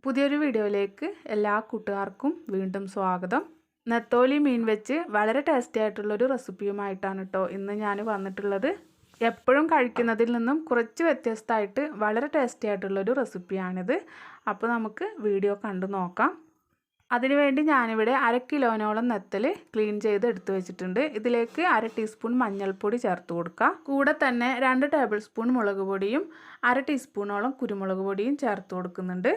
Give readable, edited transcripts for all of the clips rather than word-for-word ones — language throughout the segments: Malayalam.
പുതിയൊരു വീഡിയോയിലേക്ക് എല്ലാ കൂട്ടുകാർക്കും വീണ്ടും സ്വാഗതം. നെത്തോലി മീൻ വെച്ച് വളരെ ടേസ്റ്റി ആയിട്ടുള്ളൊരു റെസിപ്പിയുമായിട്ടാണ് കേട്ടോ ഇന്ന് ഞാൻ വന്നിട്ടുള്ളത്. എപ്പോഴും കഴിക്കുന്നതിൽ നിന്നും കുറച്ച് വ്യത്യസ്തമായിട്ട് വളരെ ടേസ്റ്റി ആയിട്ടുള്ളൊരു റെസിപ്പിയാണിത്. അപ്പോൾ നമുക്ക് വീഡിയോ കണ്ടു നോക്കാം. അതിനുവേണ്ടി ഞാനിവിടെ 1/2 കിലോനോളം നെത്തൽ ക്ലീൻ ചെയ്ത് എടുത്തു വെച്ചിട്ടുണ്ട്. ഇതിലേക്ക് 1/2 ടീസ്പൂൺ മഞ്ഞൾപ്പൊടി ചേർത്ത് കൊടുക്കുക. കൂടെ തന്നെ 2 ടേബിൾ സ്പൂൺ മുളക് പൊടിയും 1/2 ടീസ്പൂണോളം കുരുമുളക് പൊടിയും ചേർത്ത് കൊടുക്കുന്നുണ്ട്.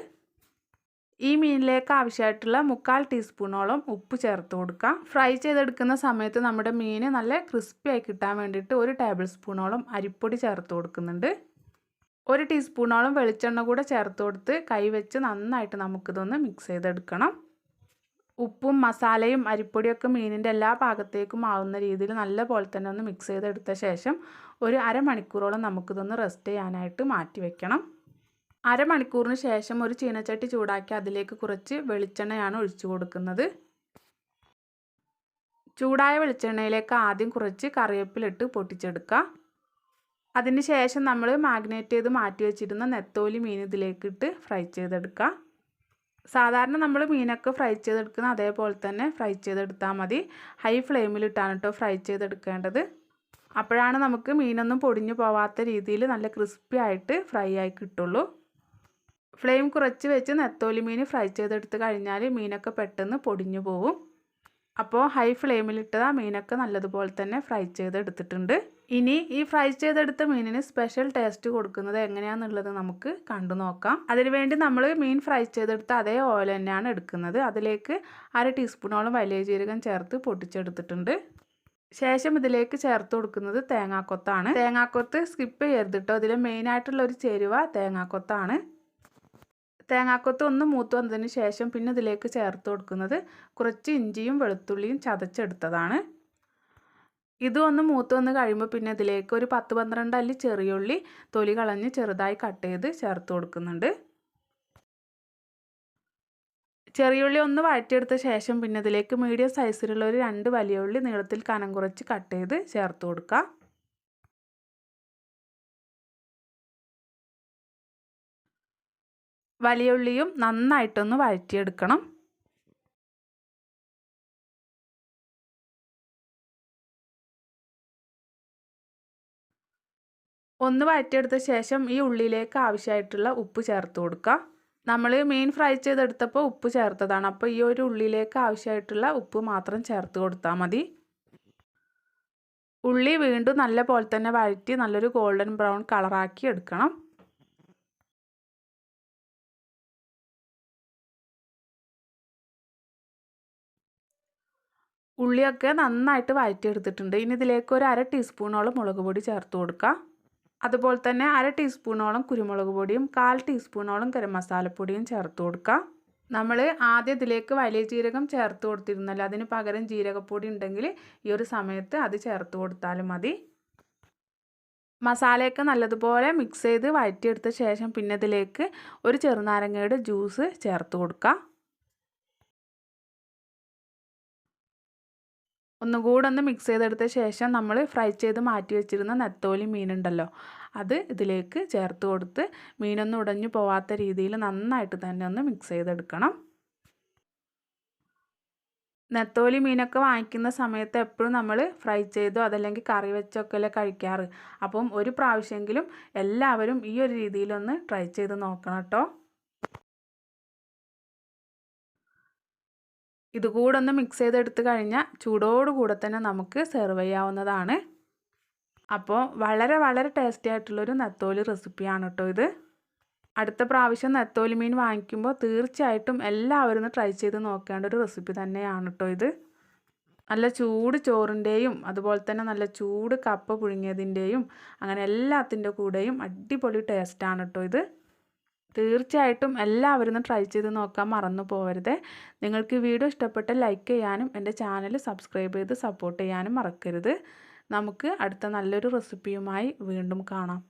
ഈ മീനിലേക്ക് ആവശ്യമായിട്ടുള്ള 1/4 ടീസ്പൂണോളം ഉപ്പ് ചേർത്ത് കൊടുക്കുക. ഫ്രൈ ചെയ്തെടുക്കുന്ന സമയത്ത് നമ്മുടെ മീൻ നല്ല ക്രിസ്പി ആയി കിട്ടാൻ വേണ്ടിയിട്ട് 1 ടേബിൾ സ്പൂണോളം അരിപ്പൊടി ചേർത്ത് കൊടുക്കുന്നുണ്ട്. 1 ടീസ്പൂണോളം വെളിച്ചെണ്ണ കൂടെ ചേർത്ത് കൊടുത്ത് കൈ വെച്ച് നന്നായിട്ട് നമുക്കിതൊന്ന് മിക്സ് ചെയ്തെടുക്കണം. ഉപ്പും മസാലയും അരിപ്പൊടിയൊക്കെ മീനിൻ്റെ എല്ലാ ഭാഗത്തേക്കും ആവുന്ന രീതിയിൽ നല്ല പോലെ തന്നെ ഒന്ന് മിക്സ് ചെയ്തെടുത്ത ശേഷം ഒരു അരമണിക്കൂറോളം നമുക്കിതൊന്ന് റെസ്റ്റ് ചെയ്യാനായിട്ട് മാറ്റി വെക്കണം. അരമണിക്കൂറിന് ശേഷം ഒരു ചീനച്ചട്ടി ചൂടാക്കി അതിലേക്ക് കുറച്ച് വെളിച്ചെണ്ണയാണ് ഒഴിച്ചു കൊടുക്കുന്നത്. ചൂടായ വെളിച്ചെണ്ണയിലേക്ക് ആദ്യം കുറച്ച് കറിവേപ്പിലിട്ട് പൊട്ടിച്ചെടുക്കുക. അതിന് ശേഷം നമ്മൾ മാഗ്നേറ്റ് ചെയ്ത് മാറ്റി വെച്ചിരുന്ന നെത്തോലി മീൻ ഇതിലേക്കിട്ട് ഫ്രൈ ചെയ്തെടുക്കുക. സാധാരണ നമ്മൾ മീനൊക്കെ ഫ്രൈ ചെയ്തെടുക്കുന്ന അതേപോലെ തന്നെ ഫ്രൈ ചെയ്തെടുത്താൽ മതി. ഹൈ ഫ്ലെയിമിലിട്ടാണ് കേട്ടോ ഫ്രൈ ചെയ്തെടുക്കേണ്ടത്. അപ്പോഴാണ് നമുക്ക് മീനൊന്നും പൊടിഞ്ഞു പോവാത്ത രീതിയിൽ നല്ല ക്രിസ്പി ആയിട്ട് ഫ്രൈ ആയി കിട്ടുള്ളൂ. ഫ്ലെയിം കുറച്ച് വെച്ച് നെത്തോലി മീൻ ഫ്രൈ ചെയ്തെടുത്ത് കഴിഞ്ഞാൽ മീനൊക്കെ പെട്ടെന്ന് പൊടിഞ്ഞു പോകും. അപ്പോൾ ഹൈ ഫ്ലെയിമിലിട്ട് മീനൊക്കെ നല്ലതുപോലെ തന്നെ ഫ്രൈ ചെയ്തെടുത്തിട്ടുണ്ട്. ഇനി ഈ ഫ്രൈ ചെയ്തെടുത്ത മീനിന് സ്പെഷ്യൽ ടേസ്റ്റ് കൊടുക്കുന്നത് എങ്ങനെയാണെന്നുള്ളത് നമുക്ക് കണ്ടു നോക്കാം. അതിനുവേണ്ടി നമ്മൾ മീൻ ഫ്രൈ ചെയ്തെടുത്ത അതേ ഓയിൽ തന്നെയാണ് എടുക്കുന്നത്. അതിലേക്ക് 1/2 ടീസ്പൂണോളം വലിയ ജീരകം ചേർത്ത് പൊട്ടിച്ചെടുത്തിട്ടുണ്ട്. ശേഷം ഇതിലേക്ക് ചേർത്ത് കൊടുക്കുന്നത് തേങ്ങാക്കൊത്താണ്. തേങ്ങാക്കൊത്ത് സ്കിപ്പ് ചെയ്യരുത് കേട്ടോ. അതിൽ മെയിനായിട്ടുള്ള ഒരു ചേരുവ തേങ്ങാക്കൊത്താണ്. തേങ്ങാക്കൊത്ത് ഒന്ന് മൂത്ത് വന്നതിന് ശേഷം പിന്നെ ഇതിലേക്ക് ചേർത്ത് കൊടുക്കുന്നത് കുറച്ച് ഇഞ്ചിയും വെളുത്തുള്ളിയും ചതച്ചെടുത്തതാണ്. ഇതും ഒന്ന് മൂത്ത് വന്ന് കഴിയുമ്പോൾ പിന്നെ ഇതിലേക്ക് ഒരു 10-12 അല്ലി ചെറിയുള്ളി തൊലി കളഞ്ഞ് ചെറുതായി കട്ട് ചെയ്ത് ചേർത്ത് കൊടുക്കുന്നുണ്ട്. ചെറിയുള്ളി ഒന്ന് വഴറ്റിയെടുത്ത ശേഷം പിന്നെ ഇതിലേക്ക് മീഡിയം സൈസിലുള്ള ഒരു 2 വലിയ ഉള്ളി നീളത്തിൽ കനം കുറച്ച് കട്ട് ചെയ്ത് ചേർത്ത് കൊടുക്കുക. വലിയ ഉള്ളിയും നന്നായിട്ടൊന്ന് വഴറ്റിയെടുക്കണം. ഒന്ന് വഴറ്റിയെടുത്ത ശേഷം ഈ ഉള്ളിയിലേക്ക് ആവശ്യമായിട്ടുള്ള ഉപ്പ് ചേർത്ത് കൊടുക്കുക. നമ്മൾ മീൻ ഫ്രൈ ചെയ്തെടുത്തപ്പോൾ ഉപ്പ് ചേർത്തതാണ്. അപ്പോൾ ഈ ഒരു ഉള്ളിയിലേക്ക് ആവശ്യമായിട്ടുള്ള ഉപ്പ് മാത്രം ചേർത്ത് കൊടുത്താൽ മതി. ഉള്ളി വീണ്ടും നല്ല പോലെ തന്നെ വഴറ്റി നല്ലൊരു ഗോൾഡൻ ബ്രൗൺ കളറാക്കി എടുക്കണം. ഉള്ളിയൊക്കെ നന്നായിട്ട് വഴറ്റിയെടുത്തിട്ടുണ്ട്. ഇനി ഇതിലേക്ക് ഒരു 1/2 ടീസ്പൂണോളം മുളക് പൊടി ചേർത്ത് കൊടുക്കുക. അതുപോലെ തന്നെ 1/2 ടീസ്പൂണോളം കുരുമുളക് പൊടിയും 1/4 ടീസ്പൂണോളം ഗരം മസാലപ്പൊടിയും ചേർത്ത് കൊടുക്കുക. നമ്മൾ ആദ്യം ഇതിലേക്ക് വലിയ ജീരകം ചേർത്ത് കൊടുത്തിരുന്നല്ലോ. അതിന് പകരം ജീരകപ്പൊടി ഉണ്ടെങ്കിൽ ഈ ഒരു സമയത്ത് അത് ചേർത്ത് കൊടുത്താലും മതി. മസാലയൊക്കെ നല്ലതുപോലെ മിക്സ് ചെയ്ത് വഴറ്റിയെടുത്ത ശേഷം പിന്നെ ഇതിലേക്ക് ഒരു ചെറുനാരങ്ങയുടെ ജ്യൂസ് ചേർത്ത് കൊടുക്കുക. ഒന്നുകൂടെ ഒന്ന് മിക്സ് ചെയ്തെടുത്ത ശേഷം നമ്മൾ ഫ്രൈ ചെയ്ത് മാറ്റി വെച്ചിരുന്ന നെത്തോലി മീനുണ്ടല്ലോ അത് ഇതിലേക്ക് ചേർത്ത് കൊടുത്ത് മീനൊന്നും ഉടഞ്ഞു പോവാത്ത രീതിയിൽ നന്നായിട്ട് തന്നെ ഒന്ന് മിക്സ് ചെയ്തെടുക്കണം. നെത്തോലി മീനൊക്കെ വാങ്ങിക്കുന്ന സമയത്ത് എപ്പോഴും നമ്മൾ ഫ്രൈ ചെയ്തോ അതല്ലെങ്കിൽ കറി വെച്ചൊക്കെ അല്ലേ കഴിക്കാറ്. അപ്പം ഒരു പ്രാവശ്യമെങ്കിലും എല്ലാവരും ഈ ഒരു രീതിയിലൊന്ന് ട്രൈ ചെയ്ത് നോക്കണം കേട്ടോ. ഇതുകൂടെ ഒന്ന് മിക്സ് ചെയ്തെടുത്ത് കഴിഞ്ഞാൽ ചൂടോടുകൂടെ തന്നെ നമുക്ക് സെർവ് ചെയ്യാവുന്നതാണ്. അപ്പോൾ വളരെ ടേസ്റ്റി ആയിട്ടുള്ളൊരു നെത്തോലി റെസിപ്പിയാണ് കേട്ടോ ഇത്. അടുത്ത പ്രാവശ്യം നെത്തോലി മീൻ വാങ്ങിക്കുമ്പോൾ തീർച്ചയായിട്ടും എല്ലാവരും ഒന്ന് ട്രൈ ചെയ്ത് നോക്കേണ്ട ഒരു റെസിപ്പി തന്നെയാണ് കേട്ടോ ഇത്. നല്ല ചൂട് ചോറിൻ്റെയും അതുപോലെ തന്നെ നല്ല ചൂട് കപ്പ പുഴുങ്ങിയതിൻ്റെയും അങ്ങനെ എല്ലാത്തിൻ്റെ കൂടെയും അടിപൊളി ടേസ്റ്റാണ് കേട്ടോ ഇത്. തീർച്ചയായിട്ടും എല്ലാവരും ട്രൈ ചെയ്ത് നോക്കാൻ മറന്നു പോകരുത്. നിങ്ങൾക്ക് വീഡിയോ ഇഷ്ടപ്പെട്ട ലൈക്ക് ചെയ്യാനും എൻ്റെ ചാനൽ സബ്സ്ക്രൈബ് ചെയ്ത് സപ്പോർട്ട് ചെയ്യാനും മറക്കരുത്. നമുക്ക് അടുത്ത നല്ലൊരു റെസിപ്പിയുമായി വീണ്ടും കാണാം.